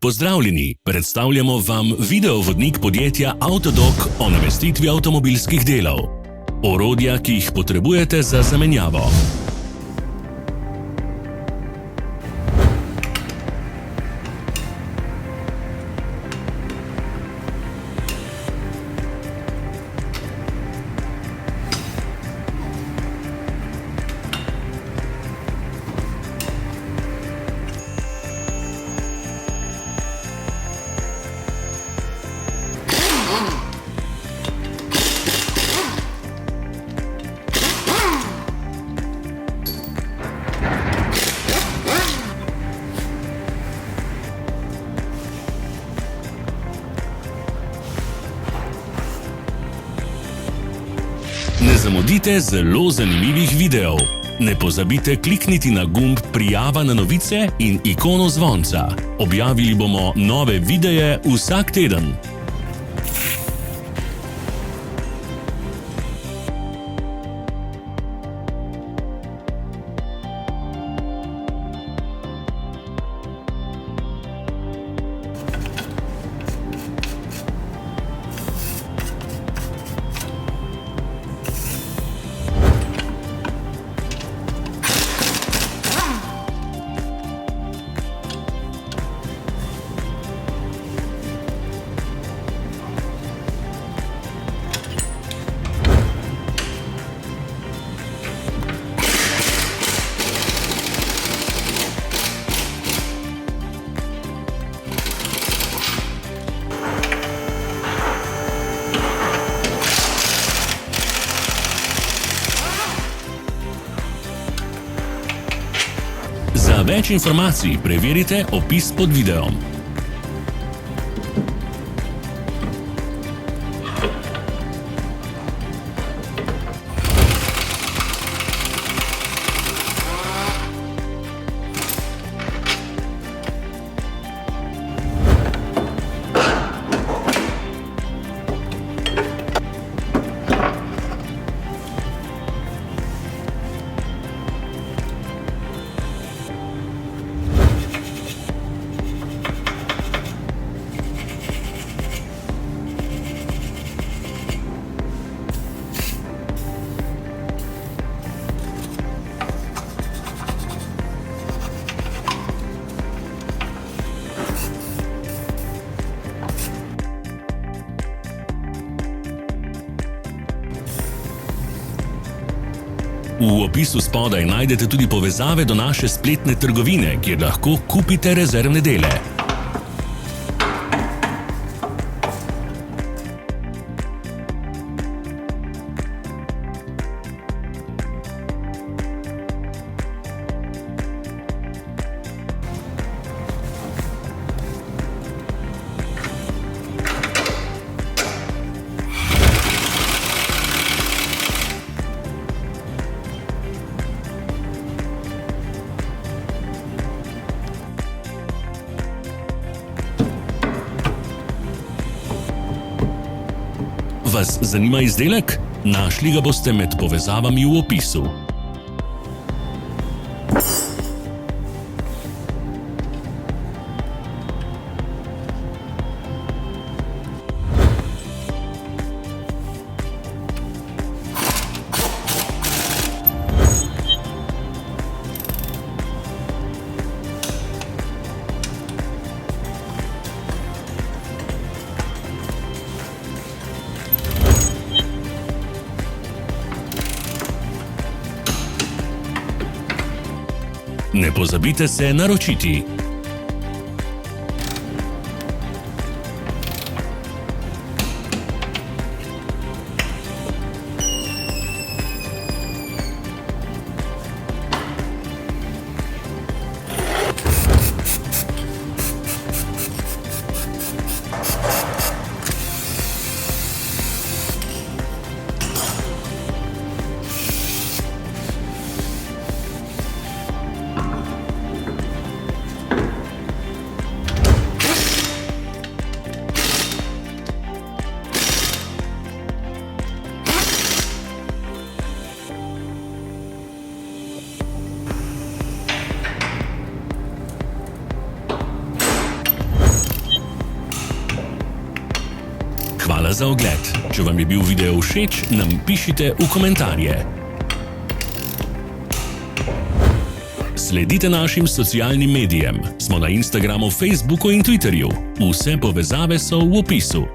Pozdravljeni, predstavljamo vam videovodnik podjetja Avtodok o namestitvi avtomobilskih delov. Orodja, ki jih potrebujete za zamenjavo. Ne zamudite zelo zanimivih videov. Ne pozabite klikniti na gumb Prijava na novice in ikono zvonca. Objavili bomo nove videe vsak teden. Za več informacij preverite opis pod videom. V opisu spodaj najdete tudi povezave do naše spletne trgovine, kjer lahko kupite rezervne dele. Vas zanima izdelek? Našli ga boste med povezavami v opisu. Ne pozabite se naročiti. Hvala za ogled. Če vam je bil video všeč, nam pišite v komentarje. Sledite našim socialnim medijem. Smo na Instagramu, Facebooku in Twitterju. Vse povezave so v opisu.